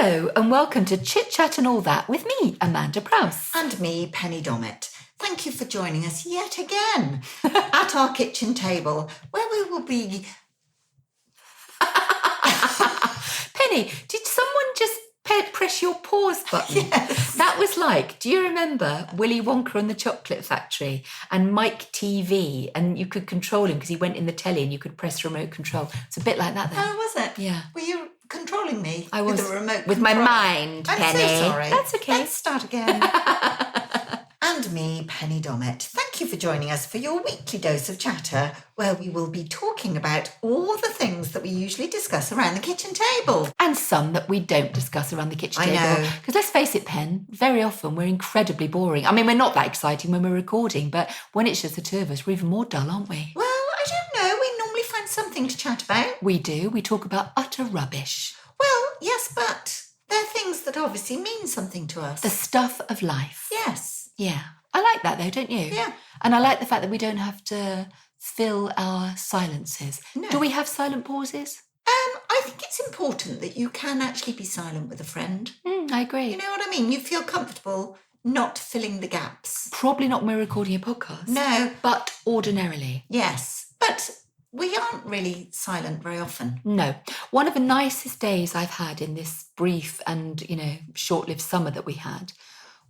Hello and welcome to Chit Chat and All That with me, Amanda Prowse. And me, Penny Dommett. Thank you for joining us yet again at our kitchen table where we will be... Penny, did someone just press your pause button? Yes. That was like, do you remember Willy Wonka and the Chocolate Factory and Mike TV, and you could control him because he went in the telly and you could press remote control. It's a bit like that then. Oh, was it? Yeah. Were you controlling me I was with the remote with control? my mind, I'm Penny. so sorry. That's okay. Let's start again. And me, Penny Dommett. Thank you for joining us for your weekly dose of chatter, where we will be talking about all the things that we usually discuss around the kitchen table. And some that we don't discuss around the kitchen table. I know. Because let's face it, Pen, very often we're incredibly boring. I mean, we're not that exciting when we're recording, but when it's just the two of us, we're even more dull, aren't we? Well, I don't know. We normally find something to chat about. We do. We talk about utter rubbish. Well, yes, but they're things that obviously mean something to us. The stuff of life. Yes. Yeah. I like that though, don't you? Yeah. And I like the fact that we don't have to fill our silences. No. Do we have silent pauses? I think it's important that you can actually be silent with a friend. I agree. You know what I mean? You feel comfortable not filling the gaps. Probably not when we're recording a podcast. No. But ordinarily. Yes. But we aren't really silent very often. No. One of the nicest days I've had in this brief and, short-lived summer that we had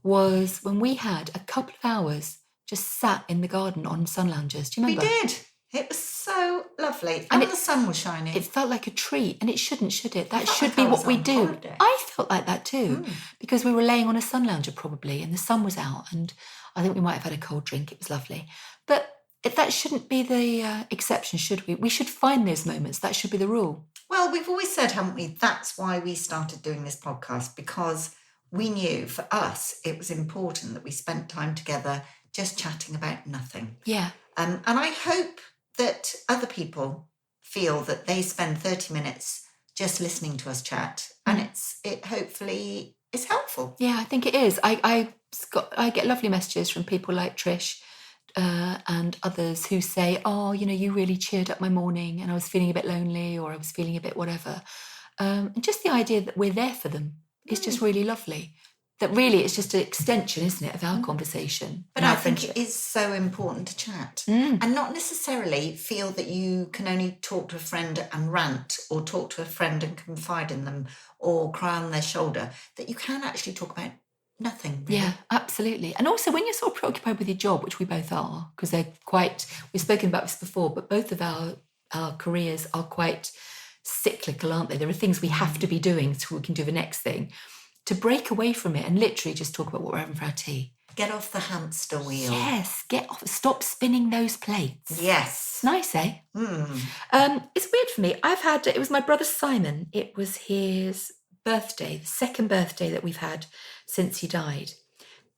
was when we had a couple of hours just sat in the garden on sun loungers. Do you remember? We did. It was so lovely. And the sun was shining. It felt like a treat, and it shouldn't, should it? That should like be I what was we on do. holiday. I felt like that too, because we were laying on a sun lounger probably, and the sun was out, and I think we might have had a cold drink. It was lovely. But that shouldn't be the exception, should we? We should find those moments. That should be the rule. Well, we've always said, haven't we, that's why we started doing this podcast, because we knew for us it was important that we spent time together just chatting about nothing. Yeah. And I hope that other people feel that they spend 30 minutes just listening to us chat, and it hopefully is helpful. Yeah, I think it is. I get lovely messages from people like Trish and others who say, oh, you really cheered up my morning and I was feeling a bit lonely, or I was feeling a bit whatever. And just the idea that we're there for them is just really lovely. That really it's just an extension, isn't it, of our conversation. But I think it is so important to chat and not necessarily feel that you can only talk to a friend and rant, or talk to a friend and confide in them, or cry on their shoulder, that you can actually talk about nothing. Really. Yeah, absolutely. And also when you're sort of preoccupied with your job, which we both are, because we've spoken about this before, but both of our careers are quite cyclical, aren't they? There are things we have to be doing so we can do the next thing. To break away from it and literally just talk about what we're having for our tea. Get off the hamster wheel. Yes, get off. Stop spinning those plates. Yes. Nice, eh? It's weird for me. It was my brother Simon. It was his birthday, the second birthday that we've had since he died.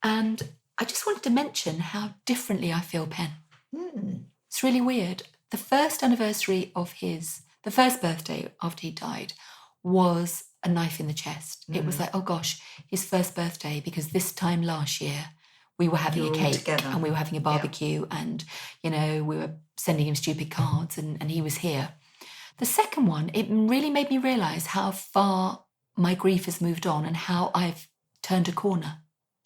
And I just wanted to mention how differently I feel, Pen. It's really weird. The first birthday after he died was a knife in the chest. It was like, oh gosh, his first birthday, because this time last year we were having a cake together, and we were having a barbecue, and we were sending him stupid cards, and he was here. The second one, it really made me realise how far my grief has moved on and how I've turned a corner.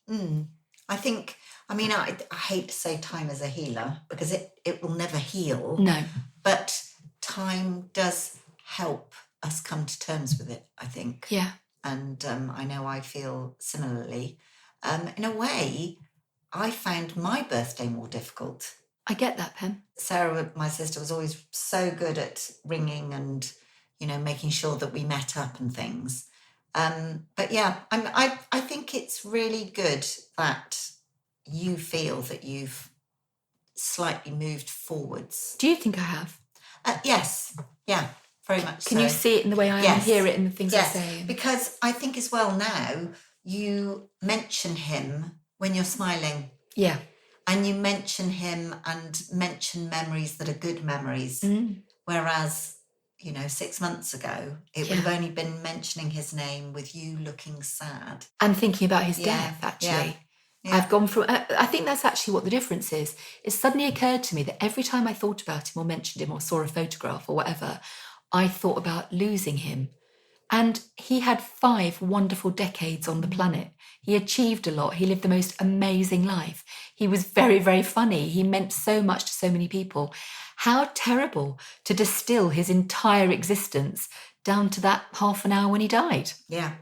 I think, I hate to say time is a healer, because it will never heal. No. But time does help us come to terms with it, I think. Yeah. And I know I feel similarly. In a way, I found my birthday more difficult. I get that, Pen. Sarah, my sister, was always so good at ringing and, making sure that we met up and things. But yeah, I think it's really good that you feel that you've slightly moved forwards. Do you think I have? Yes. Yeah. Very much Can you see it in the way I hear it in the things I say? Because I think as well now, you mention him when you're smiling. Yeah. And you mention him and mention memories that are good memories. Whereas, 6 months ago, it would have only been mentioning his name with you looking sad. And thinking about his death, actually. Yeah. I've gone from, I think that's actually what the difference is. It suddenly occurred to me that every time I thought about him or mentioned him or saw a photograph or whatever, I thought about losing him. And he had 5 wonderful decades on the planet. He achieved a lot. He lived the most amazing life. He was very, very funny. He meant so much to so many people. How terrible to distill his entire existence down to that half an hour when he died. Yeah.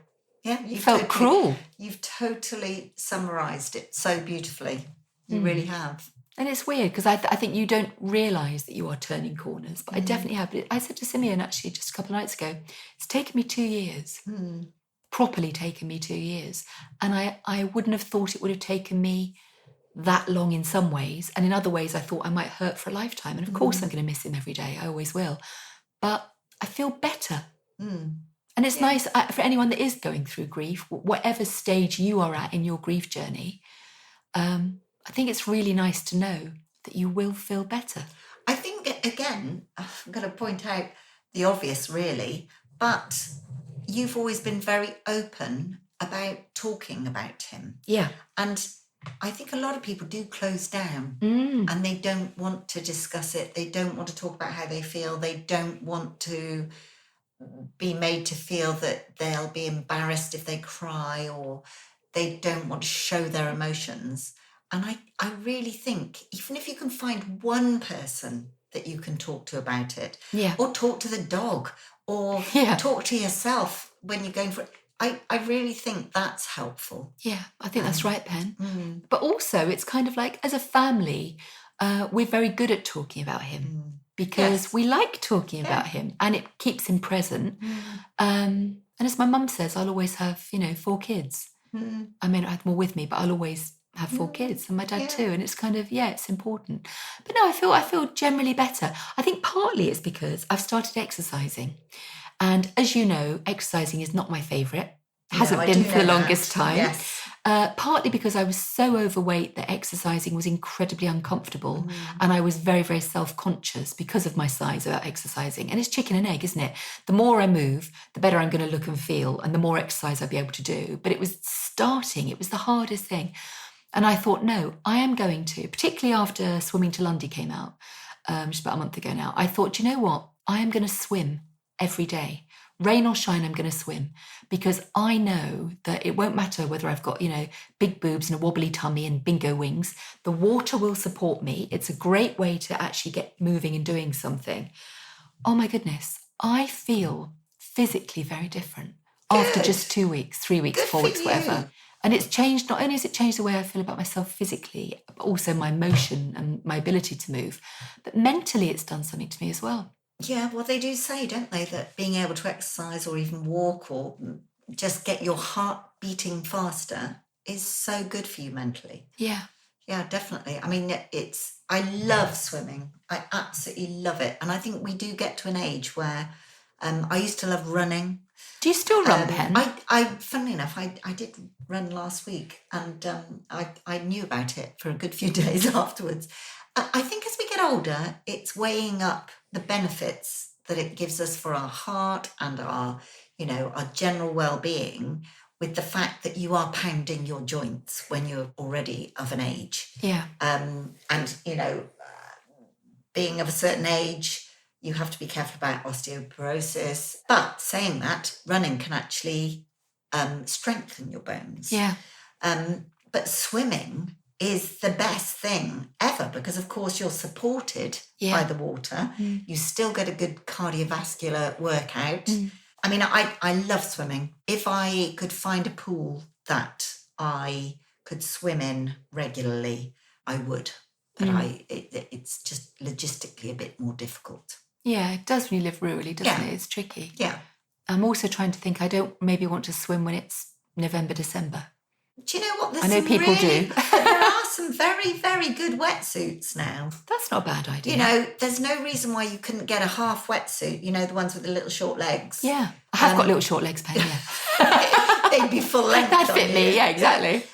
Yeah. You felt cruel. You've totally summarised it so beautifully. You really have. And it's weird because I think you don't realise that you are turning corners, but I definitely have. But I said to Simeon actually just a couple of nights ago, it's taken me 2 years, properly taken me 2 years. And I wouldn't have thought it would have taken me that long in some ways. And in other ways, I thought I might hurt for a lifetime. And of course, I'm going to miss him every day. I always will. But I feel better. And it's nice for anyone that is going through grief, whatever stage you are at in your grief journey, I think it's really nice to know that you will feel better. I think, again, I'm going to point out the obvious, really, but you've always been very open about talking about him. Yeah. And I think a lot of people do close down and they don't want to discuss it. They don't want to talk about how they feel. They don't want to be made to feel that they'll be embarrassed if they cry, or they don't want to show their emotions. And I really think, even if you can find one person that you can talk to about it, or talk to the dog, or talk to yourself when you're going for it, I really think that's helpful. Yeah, I think that's right, Pen. But also, it's kind of like, as a family, we're very good at talking about him because we like talking about him, and it keeps him present. And as my mum says, I'll always have, 4 kids. I mean, I have more with me, but I'll always have 4 kids, and my dad too, and it's kind of it's important. But no, I feel generally better. I think partly it's because I've started exercising, and as you know, exercising is not my favourite. Hasn't been for the longest time. Yes. Partly because I was so overweight that exercising was incredibly uncomfortable, and I was very, very self-conscious because of my size about exercising. And it's chicken and egg, isn't it? The more I move, the better I'm going to look and feel, and the more exercise I'll be able to do. But it was the hardest thing. And I thought, no, I am going to, particularly after Swimming to Lundy came out, just about a month ago now, I thought, you know what? I am going to swim every day. Rain or shine, I'm going to swim, because I know that it won't matter whether I've got, big boobs and a wobbly tummy and bingo wings. The water will support me. It's a great way to actually get moving and doing something. Oh my goodness, I feel physically very different after just 2 weeks, 3 weeks, 4 weeks, whatever. And it's changed, not only has it changed the way I feel about myself physically, but also my motion and my ability to move, but mentally it's done something to me as well. Yeah, well, they do say, don't they, that being able to exercise or even walk or just get your heart beating faster is so good for you mentally. Yeah. Yeah, definitely. I mean, I love swimming. I absolutely love it. And I think we do get to an age where I used to love running. Do you still run, Pen? Funnily enough, I did run last week, and I knew about it for a good few days afterwards. I think as we get older, it's weighing up the benefits that it gives us for our heart and our general well-being, with the fact that you are pounding your joints when you're already of an age. Yeah. Being of a certain age, you have to be careful about osteoporosis. But saying that, running can actually strengthen your bones. Yeah. But swimming is the best thing ever, because of course you're supported by the water. You still get a good cardiovascular workout. I mean, I love swimming. If I could find a pool that I could swim in regularly, I would. But it's just logistically a bit more difficult. Yeah, it does when you live rurally, doesn't it? It's tricky. Yeah. I'm also trying to think, I don't maybe want to swim when it's November, December. Do you know what? I know people do. There are some very, very good wetsuits now. That's not a bad idea. There's no reason why you couldn't get a half wetsuit, the ones with the little short legs. Yeah. I have got little short legs, Pen, yeah. They'd be full length. That'd fit me, yeah, exactly.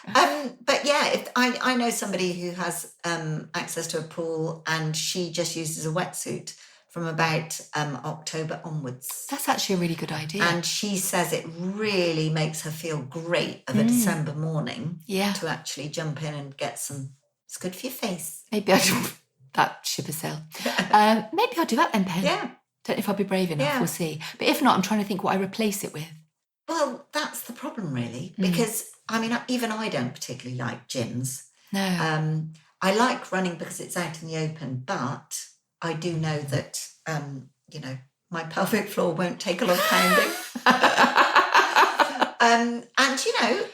But yeah, if I know somebody who has access to a pool, and she just uses a wetsuit from about October onwards. That's actually a really good idea. And she says it really makes her feel great of a December morning to actually jump in and get some. It's good for your face. Maybe I'll do that ship a sail. Maybe I'll do that then, Pen. Yeah. Don't know if I'll be brave enough. Yeah. We'll see. But if not, I'm trying to think what I replace it with. Well, that's the problem, really, because, I mean, even I don't particularly like gyms. No. I like running because it's out in the open, but I do know that, you know, my pelvic floor won't take a lot of pounding. And, you know,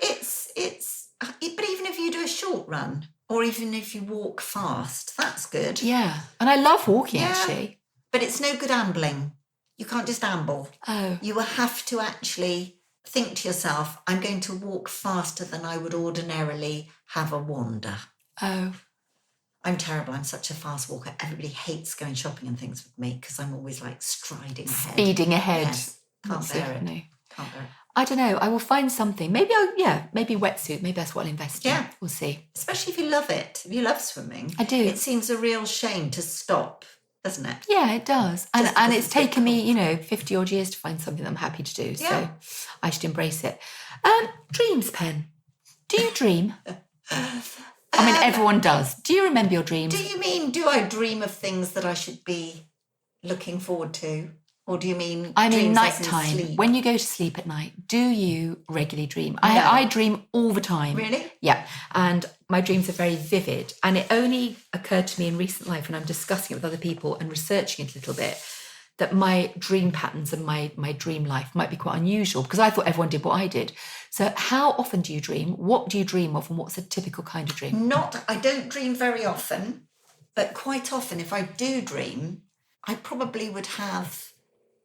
but even if you do a short run or even if you walk fast, that's good. Yeah. And I love walking, actually. But it's no good ambling. You can't just amble. Oh. You will have to actually think to yourself, I'm going to walk faster than I would ordinarily have a wander. Oh. I'm terrible. I'm such a fast walker. Everybody hates going shopping and things with me because I'm always like striding ahead. Speeding ahead. Yes. Can't bear it. No. Can't bear it. I don't know. I will find something. Maybe maybe wetsuit. Maybe that's what I'll invest in. Yeah. We'll see. Especially if you love it. If you love swimming. I do. It seems a real shame to stop, doesn't it? Yeah, it does. And it's taken me, you know, 50 odd years to find something that I'm happy to do. So I should embrace it. Dreams, Pen. Do you dream? I mean, everyone does. Do you remember your dreams? Do you mean, do I dream of things that I should be looking forward to? Or do you mean nighttime, when you go to sleep at night, do you regularly dream? No. I dream all the time. Really? Yeah. And my dreams are very vivid. And it only occurred to me in recent life when I'm discussing it with other people and researching it a little bit, that my dream patterns and my dream life might be quite unusual because I thought everyone did what I did. So how often do you dream? What do you dream of and what's a typical kind of dream? I don't dream very often, but quite often if I do dream, I probably would have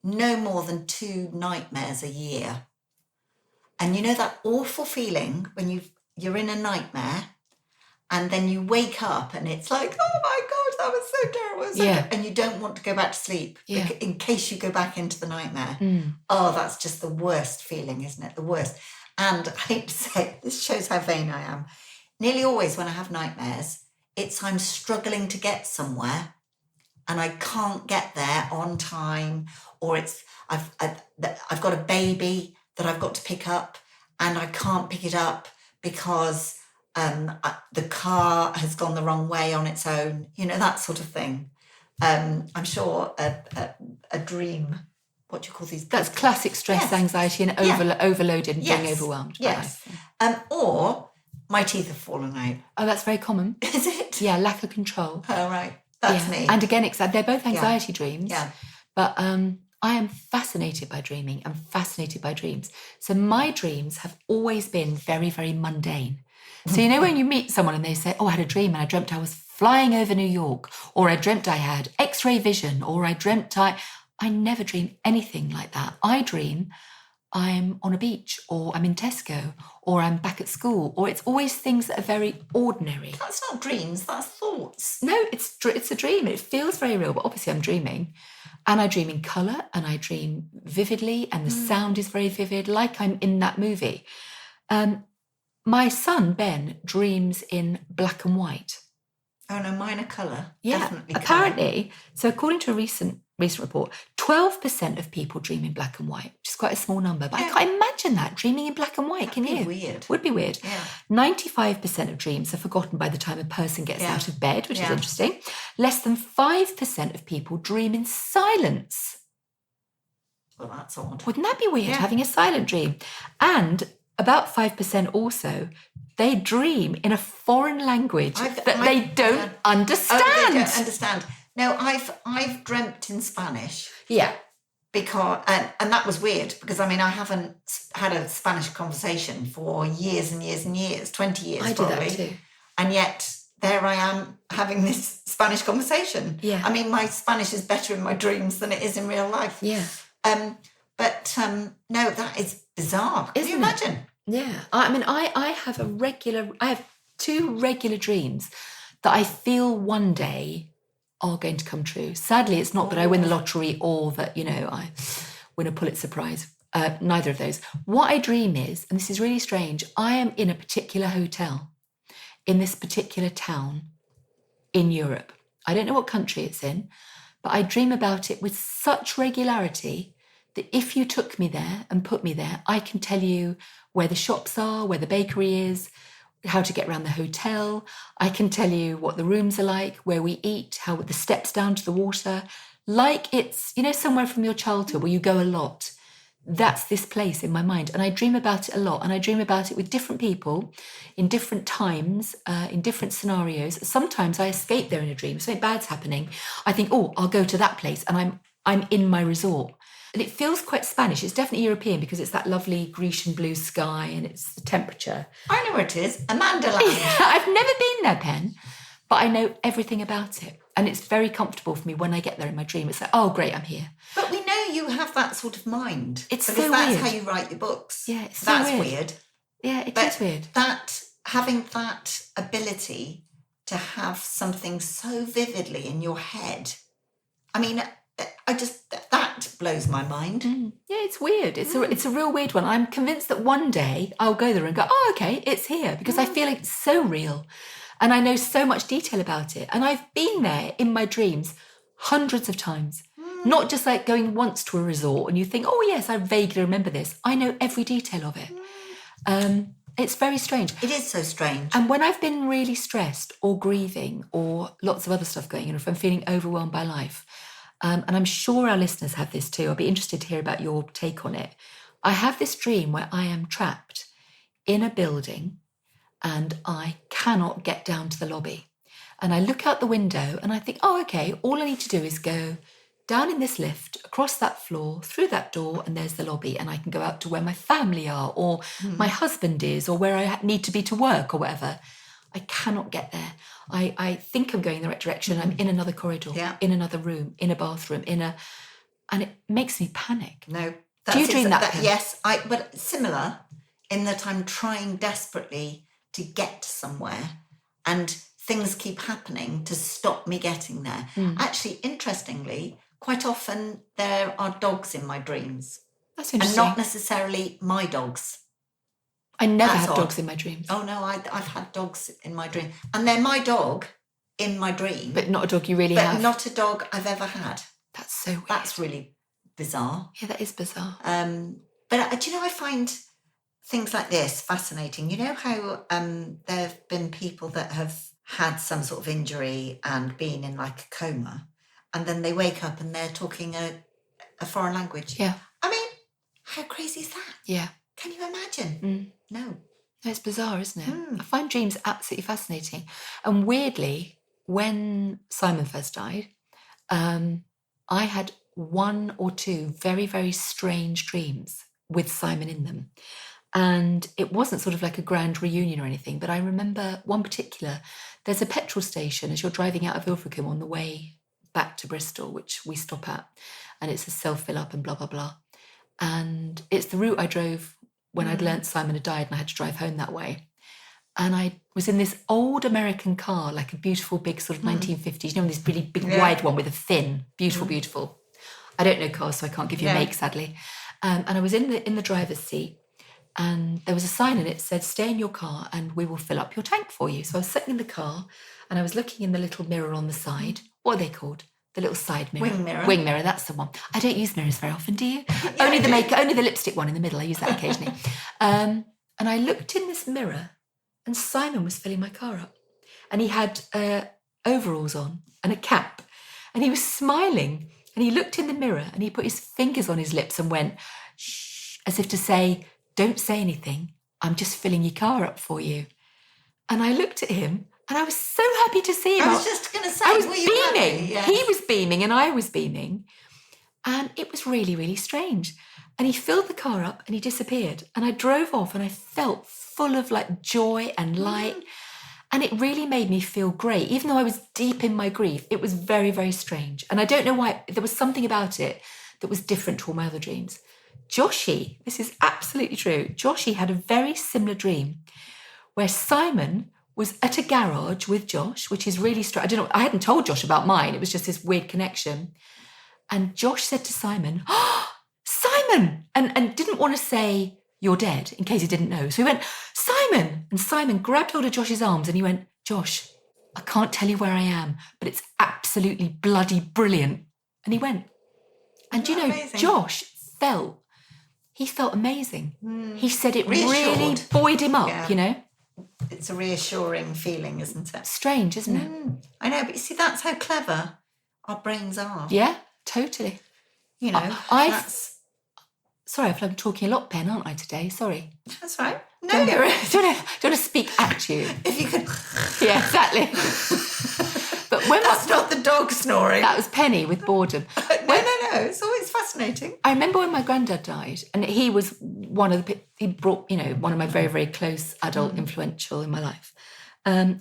no more than 2 nightmares a year. And you know that awful feeling when you're in a nightmare and then you wake up and it's like, oh my God, that was so terrible. And you don't want to go back to sleep in case you go back into the nightmare. Oh, that's just the worst feeling, isn't it? The worst. And I hate to say, this shows how vain I am. Nearly always when I have nightmares, I'm struggling to get somewhere and I can't get there on time, or I've got a baby that I've got to pick up and I can't pick it up because the car has gone the wrong way on its own, you know, that sort of thing. I'm sure a dream, what do you call these? That's classic stress, anxiety and overloaded and being overwhelmed. Yes. Or my teeth have fallen out. Oh, that's very common. Is it? Yeah, lack of control. Oh, right. That's me. And again, they're both anxiety dreams. Yeah. But I am fascinated by dreaming. I'm fascinated by dreams. So my dreams have always been very, very mundane. So, you know, when you meet someone and they say, oh, I had a dream and I dreamt I was flying over New York, or I dreamt I had X-ray vision, or I dreamt I never dream anything like that. I dream I'm on a beach, or I'm in Tesco, or I'm back at school, or it's always things that are very ordinary. That's not dreams, that's thoughts. No, it's a dream. It feels very real, but obviously I'm dreaming. And I dream in colour, and I dream vividly, and the sound is very vivid, like I'm in that movie. My son, Ben, dreams in black and white. Oh, no, mine are colour. Yeah, definitely apparently. Colour. So according to a recent report, 12% of people dream in black and white, which is quite a small number. But I can't imagine that, dreaming in black and white. Can you? Weird. Would be weird. Yeah. 95% of dreams are forgotten by the time a person gets out of bed, which is interesting. Less than 5% of people dream in silence. Well, that's odd. Wouldn't that be weird, having a silent dream? And about 5% also, they dream in a foreign language that they don't understand. Oh, they don't understand. No, I've dreamt in Spanish. Yeah. Because and that was weird because I mean I haven't had a Spanish conversation for years and years and years, 20 years probably. I do that too. And yet there I am having this Spanish conversation. Yeah. I mean my Spanish is better in my dreams than it is in real life. Yeah. But no, that is bizarre. Can you imagine? Yeah. I mean I have 2 regular dreams that I feel one day are going to come true. Sadly, it's not that I win the lottery or that, you know, I win a Pulitzer Prize. Neither of those. What I dream is, and this is really strange, I am in a particular hotel in this particular town in Europe. I don't know what country it's in, but I dream about it with such regularity that if you took me there and put me there, I can tell you where the shops are, where the bakery is, how to get around the hotel. I can tell you what the rooms are like, where we eat, how the steps down to the water, like it's, somewhere from your childhood where you go a lot. That's this place in my mind. And I dream about it a lot. And I dream about it with different people in different times, in different scenarios. Sometimes I escape there in a dream. Something bad's happening. I think, I'll go to that place. And I'm in my resort. And it feels quite Spanish. It's definitely European because it's that lovely Grecian blue sky and it's the temperature. I know where it is. Amanda Land. I've never been there, Pen, but I know everything about it. And it's very comfortable for me when I get there in my dream. It's like, oh, great, I'm here. But we know you have that sort of mind. It's because so that's weird. How you write your books. Yeah, it's so that's weird. weird. Yeah, it is weird. Having that ability to have something so vividly in your head, I mean, that blows my mind. Yeah, it's weird. It's a real weird one. I'm convinced that one day I'll go there and go, oh, okay, it's here, because I feel like it's so real. And I know so much detail about it. And I've been there in my dreams hundreds of times. Not just like going once to a resort and you think, oh, yes, I vaguely remember this. I know every detail of it. It's very strange. It is so strange. And when I've been really stressed or grieving or lots of other stuff going on, if I'm feeling overwhelmed by life, and I'm sure our listeners have this too, I'll be interested to hear about your take on it. I have this dream where I am trapped in a building and I cannot get down to the lobby. And I look out the window and I think, oh, okay, all I need to do is go down in this lift, across that floor, through that door, and there's the lobby. And I can go out to where my family are or my husband is or where I need to be to work or whatever. I cannot get there. I think I'm going in the right direction. I'm in another corridor, in another room, in a bathroom, and it makes me panic. No. Do you dream that? Yes, but similar in that I'm trying desperately to get somewhere and things keep happening to stop me getting there. Actually, interestingly, quite often there are dogs in my dreams. That's interesting. And not necessarily my dogs. I never have dogs in my dreams. Oh, no, I've had dogs in my dream. And they're my dog in my dream. But not a dog you really have. But not a dog I've ever had. That's so weird. That's really bizarre. Yeah, that is bizarre. But do you know, I find things like this fascinating. You know how there have been people that have had some sort of injury and been in like a coma, and then they wake up and they're talking a foreign language. Yeah. I mean, how crazy is that? Yeah. Can you imagine? No. It's bizarre, isn't it? I find dreams absolutely fascinating. And weirdly, when Simon first died, I had one or two very, very strange dreams with Simon in them. And it wasn't sort of like a grand reunion or anything, but I remember one particular, there's a petrol station as you're driving out of Ilfracombe on the way back to Bristol, which we stop at, and it's a self-fill up and blah, blah, blah. And it's the route I drove when I'd learnt Simon had died and I had to drive home that way. And I was in this old American car, like a beautiful big sort of 1950s, you know, this really big wide one with a fin, beautiful, beautiful. I don't know cars, so I can't give you a make, sadly. And I was in the driver's seat, and there was a sign and it said, stay in your car and we will fill up your tank for you. So I was sitting in the car and I was looking in the little mirror on the side. What are they called? The little side mirror. Wing mirror. Wing mirror, that's the one. I don't use mirrors very often, do you? Yeah, only the lipstick one in the middle. I use that occasionally. And I looked in this mirror and Simon was filling my car up. And he had overalls on and a cap. And he was smiling. And he looked in the mirror and he put his fingers on his lips and went, shh, as if to say, don't say anything. I'm just filling your car up for you. And I looked at him and I was so happy to see him. I was just going to say, I was were beaming. You happy? Yeah. He was beaming and I was beaming. And it was really, really strange. And he filled the car up and he disappeared. And I drove off and I felt full of like joy and light. And it really made me feel great. Even though I was deep in my grief, it was very, very strange. And I don't know why, there was something about it that was different to all my other dreams. Joshi, this is absolutely true. Joshi had a very similar dream where Simon was at a garage with Josh, which is really strange. I hadn't told Josh about mine. It was just this weird connection. And Josh said to Simon, oh, Simon! And didn't want to say, you're dead, in case he didn't know. So he went, Simon! And Simon grabbed hold of Josh's arms and he went, Josh, I can't tell you where I am, but it's absolutely bloody brilliant. And he went. And you know, amazing. Josh felt amazing. He said it really buoyed him up, you know. It's a reassuring feeling, isn't it? Strange, isn't it? I know, but you see, that's how clever our brains are. Yeah. Totally. You know, Sorry, I'm talking a lot, Pen, aren't I, today? Sorry. That's right. No, do you want to speak at you? If you could. Yeah, exactly. But when that's not the dog snoring. That was Penny with boredom. No. It's always fascinating. I remember when my granddad died, and he was he brought, one of my very, very close adult influential in my life.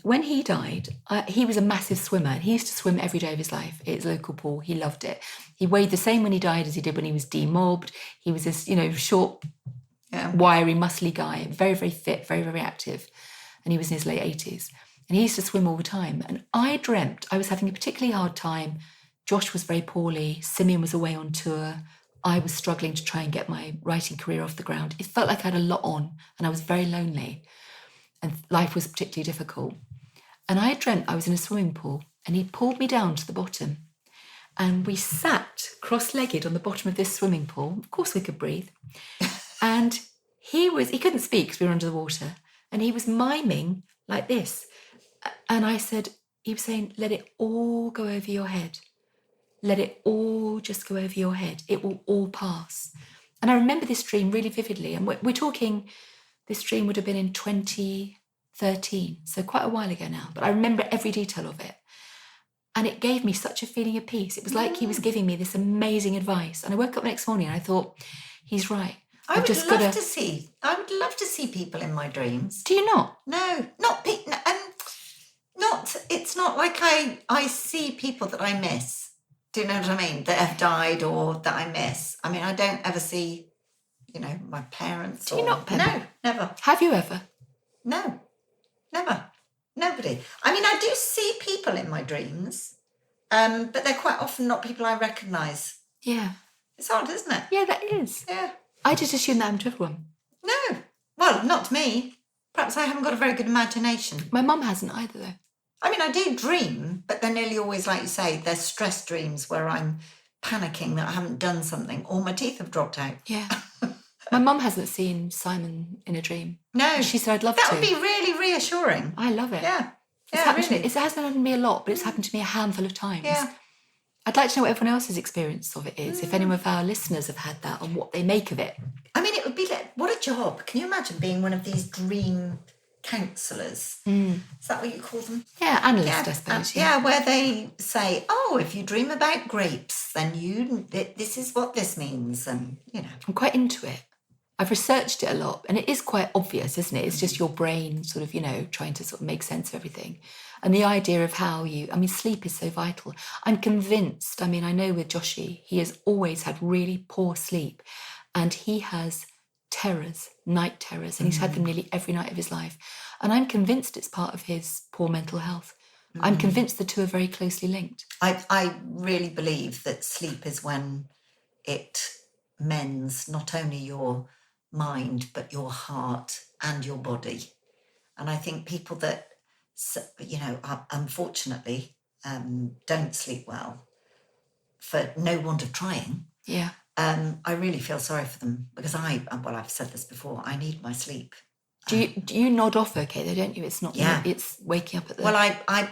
When he died, he was a massive swimmer. He used to swim every day of his life at his local pool. He loved it. He weighed the same when he died as he did when he was demobbed. He was this, short, wiry, muscly guy, very, very fit, very, very active. And he was in his late 80s. And he used to swim all the time. And I dreamt I was having a particularly hard time. Josh was very poorly. Simeon was away on tour. I was struggling to try and get my writing career off the ground. It felt like I had a lot on and I was very lonely. And life was particularly difficult. And I dreamt I was in a swimming pool and he pulled me down to the bottom. And we sat cross-legged on the bottom of this swimming pool. Of course we could breathe. And he couldn't speak because we were under the water. And he was miming like this. And he was saying, let it all go over your head. Let it all just go over your head. It will all pass. And I remember this dream really vividly. And we're talking, this dream would have been in 2013. So quite a while ago now. But I remember every detail of it. And it gave me such a feeling of peace. It was like he was giving me this amazing advice. And I woke up the next morning and I thought, he's right. I would love to see people in my dreams. Do you not? No, it's not like I see people that I miss. Do you know what I mean? That have died or that I miss. I mean, I don't ever see, my parents. Do you not, Penny? No, never. Have you ever? No, never. Nobody. I mean, I do see people in my dreams, but they're quite often not people I recognise. Yeah. It's odd, isn't it? Yeah, that is. Yeah. I just assume that happened to everyone. No. Well, not to me. Perhaps I haven't got a very good imagination. My mum hasn't either, though. I mean, I do dream, but they're nearly always, like you say, they're stress dreams where I'm panicking that I haven't done something or my teeth have dropped out. Yeah. My mum hasn't seen Simon in a dream. No. She said, I'd love that to. That would be really reassuring. I love it. Yeah. It hasn't happened to me a lot, but it's happened to me a handful of times. Yeah. I'd like to know what everyone else's experience of it is, if any of our listeners have had that and what they make of it. I mean, it would be like, what a job. Can you imagine being one of these dream counsellors? Mm. Is that what you call them? Yeah, analyst, I suppose. Yeah, where they say, if you dream about grapes, then this is what this means. And, I'm quite into it. I've researched it a lot, and it is quite obvious, isn't it? It's just your brain sort of, trying to sort of make sense of everything. And the idea of sleep is so vital. I'm convinced, I know with Joshy, he has always had really poor sleep, and he has night terrors, and he's had them nearly every night of his life. And I'm convinced it's part of his poor mental health. I'm convinced the two are very closely linked. I really believe that sleep is when it mends not only your mind, but your heart and your body. And I think people that, unfortunately, don't sleep well for no want of trying. Yeah. I really feel sorry for them because I've said this before, I need my sleep. Do you nod off okay though, don't you? It's not, it's waking up at the... Well, I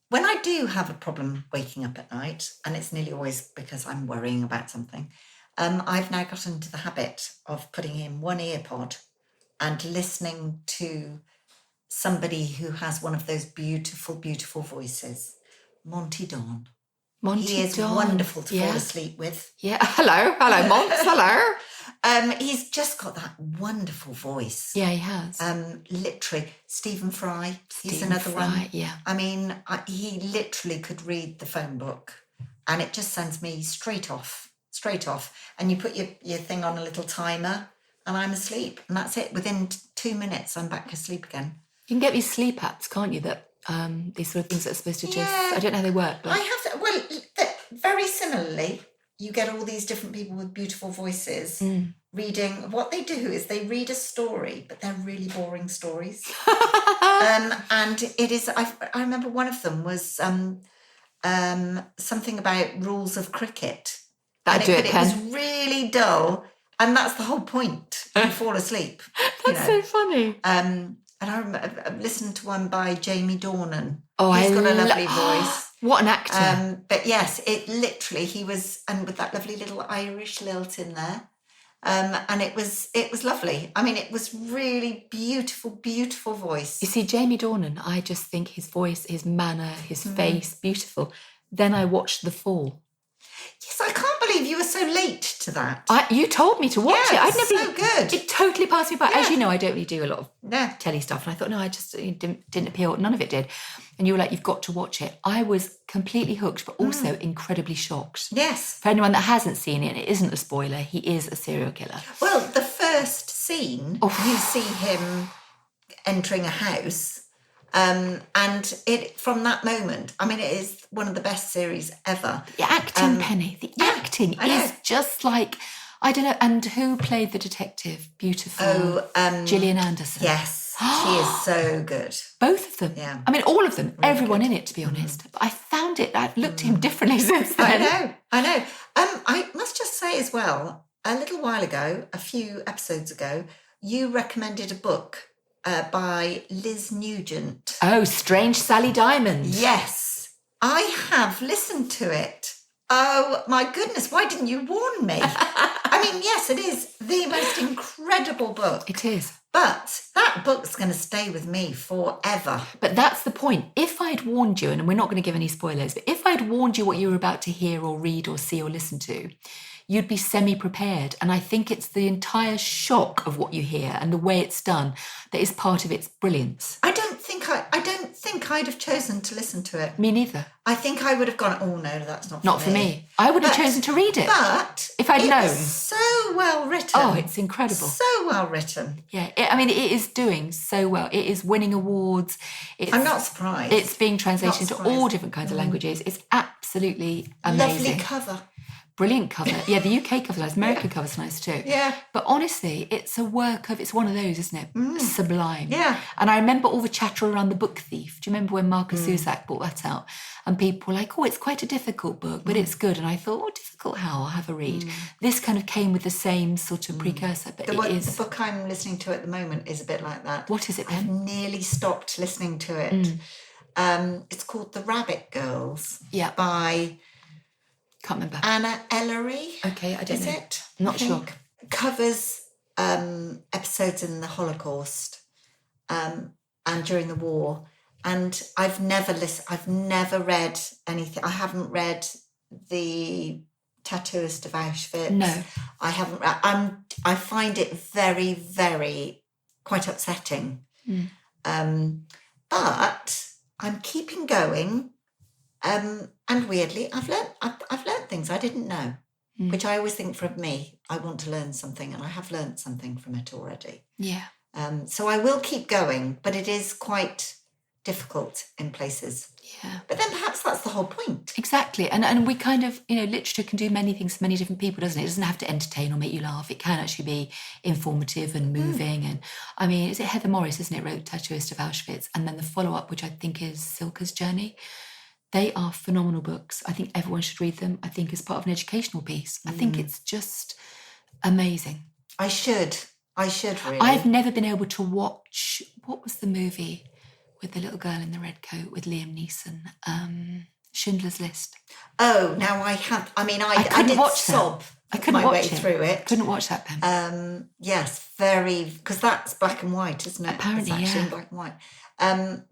when I do have a problem waking up at night, and it's nearly always because I'm worrying about something, I've now got into the habit of putting in one ear pod and listening to somebody who has one of those beautiful, beautiful voices. Monty Don. He is wonderful to fall asleep with. Yeah. Hello, Mont. Hello. He's just got that wonderful voice. Yeah, he has. Literally, Stephen Fry. He's another one. Yeah. I mean, he literally could read the phone book, and it just sends me straight off. And you put your thing on a little timer, and I'm asleep, and that's it. Within 2 minutes, I'm back asleep again. You can get these sleep apps, can't you? That these sort of things that are supposed to just... I don't know how they work, but... I have to... Well, very similarly, you get all these different people with beautiful voices reading. What they do is they read a story, but they're really boring stories. And it is... I remember one of them was something about rules of cricket. But it was really dull, and that's the whole point. You fall asleep. That's so funny. And I remember I've listened to one by Jamie Dornan. Oh, He's got a lovely voice. What an actor. But yes, it literally, he was, and with that lovely little Irish lilt in there. And it was lovely. I mean, it was really beautiful, beautiful voice. You see, Jamie Dornan, I just think his voice, his manner, his face, beautiful. Then I watched The Fall. Yes, I can't believe you were so late to that. You told me to watch it. I'd never. So good. It totally passed me by. Yeah. As you know, I don't really do a lot of telly stuff, and I thought, no, I just it didn't appeal. None of it did. And you were like, you've got to watch it. I was completely hooked, but also incredibly shocked. Yes. For anyone that hasn't seen it, and it isn't a spoiler, he is a serial killer. Well, the first scene, you see him entering a house. And it from that moment, I mean, it is one of the best series ever. The acting, Penny, the acting is just like, I don't know. And who played the detective? Beautiful. Gillian Anderson. Yes, she is so good. Both of them. Yeah. I mean, all of them. Really everyone in it, to be honest. But I found it. I've looked at him differently since then. I know. I must just say as well, a little while ago, a few episodes ago, you recommended a book by Liz Nugent. Oh, Strange Sally Diamond. Yes, I have listened to it. Oh my goodness, why didn't you warn me? I mean, yes, it is the most incredible book. It is. But that book's going to stay with me forever. But that's the point. If I'd warned you, and we're not going to give any spoilers, but if I'd warned you what you were about to hear or read or see or listen to, you'd be semi-prepared. And I think it's the entire shock of what you hear and the way it's done that is part of its brilliance. I don't think I'd have chosen to listen to it. Me neither. I think I would have gone, oh no, that's not for me. Not for me. I would have chosen to read it. But if I'd known. It's so well written. Oh, it's incredible. So well written. Yeah, it is doing so well. It is winning awards. I'm not surprised. It's being translated into all different kinds of languages. It's absolutely amazing. Lovely cover. Brilliant cover. Yeah, the UK cover's nice. American cover's nice too. Yeah. But honestly, it's one of those, isn't it? Sublime. Yeah. And I remember all the chatter around The Book Thief. Do you remember when Marcus Zusak brought that out? And people were like, oh, it's quite a difficult book, but it's good. And I thought, oh, difficult how? I'll have a read. This kind of came with the same sort of precursor, but the book I'm listening to at the moment is a bit like that. What is it then? I've nearly stopped listening to it. It's called The Rabbit Girls. Yeah. By... Can't remember. Anna Ellery. Okay, I don't know. Is it? Not sure. Covers episodes in the Holocaust and during the war. And I've never read anything. I haven't read The Tattooist of Auschwitz. No. I haven't read. I find it very, very quite upsetting. But I'm keeping going. And weirdly, I've learned things I didn't know, which I always think for me, I want to learn something, and I have learned something from it already. Yeah. So I will keep going, but it is quite difficult in places. Yeah. But then perhaps that's the whole point. Exactly. And we kind of, literature can do many things for many different people, doesn't it? It doesn't have to entertain or make you laugh. It can actually be informative and moving. And I mean, is it Heather Morris, isn't it, wrote Tattooist of Auschwitz? And then the follow-up, which I think is Silke's Journey. They are phenomenal books. I think everyone should read them. I think as part of an educational piece. I think it's just amazing. I should really. I've never been able to watch, what was the movie with the little girl in the red coat with Liam Neeson? Schindler's List. Oh, now I have. I mean, I did sob. I couldn't my watch way it. Through it. Couldn't watch that, Pam. Yes, very, because that's black and white, isn't it? Apparently, it's actually in black and white.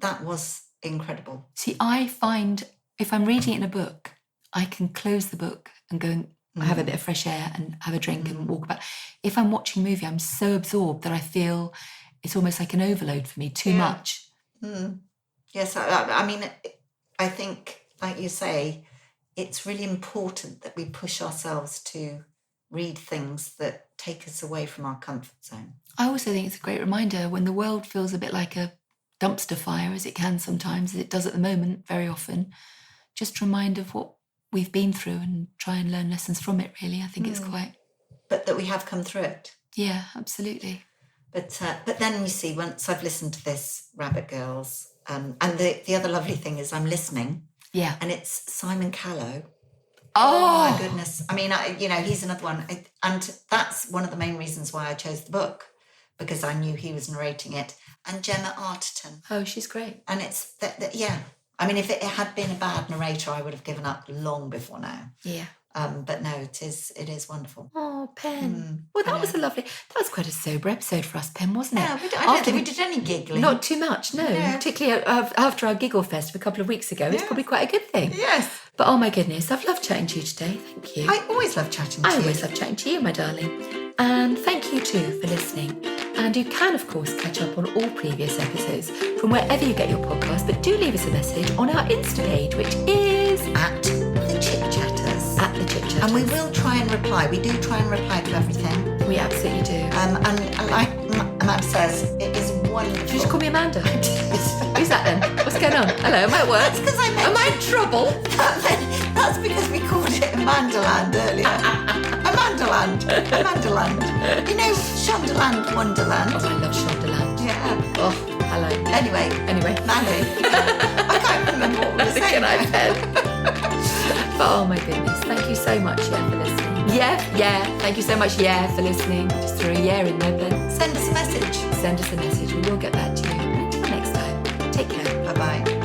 That was incredible. See, I find if I'm reading it in a book, I can close the book and go and have a bit of fresh air and have a drink and walk about. If I'm watching a movie, I'm so absorbed that I feel it's almost like an overload for me, too much. Yes, I mean, I think, like you say, it's really important that we push ourselves to read things that take us away from our comfort zone. I also think it's a great reminder when the world feels a bit like a dumpster fire, as it can sometimes, as it does at the moment very often, just remind of what we've been through and try and learn lessons from it, really. I think it's quite... But that we have come through it. Yeah, absolutely. But then you see, once I've listened to this, Rabbit Girls, and the other lovely thing is I'm listening. Yeah. And it's Simon Callow. Oh my goodness. I mean, he's another one. And that's one of the main reasons why I chose the book, because I knew he was narrating it. And Gemma Arterton. Oh, she's great. And it's, I mean, if it had been a bad narrator, I would have given up long before now. Yeah. But no, it is wonderful. Oh, Pen. Well, that was quite a sober episode for us, Pen, wasn't it? Yeah, I don't think we did any giggling. Not too much, no. Particularly after our giggle fest a couple of weeks ago. It's probably quite a good thing. Yes. But oh my goodness, I've loved chatting to you today. Thank you. I always love chatting to you. I always love chatting to you, my darling. And thank you too for listening. And you can, of course, catch up on all previous episodes from wherever you get your podcast, but do leave us a message on our Insta page, which is at the Chit Chatters. At the Chit Chatters. And we will try and reply. We do try and reply to everything. We absolutely do. And like Amanda says, it is wonderful. Did you just call me Amanda? Who's that then? What's going on? Hello, am I at work? That's because Am I in trouble? That's because we called it Amandaland earlier. Amandaland. You know, Shondaland, Wonderland. Oh, I love Shondaland. Yeah. Oh, hello. Anyway, Mandy. I can't remember what we were saying. Can I pen? But oh my goodness, thank you so much, for listening. Yeah, thank you so much, for listening. Just throw a in there then. Send us a message. We will get back to you. Until next time, take care. Bye-bye.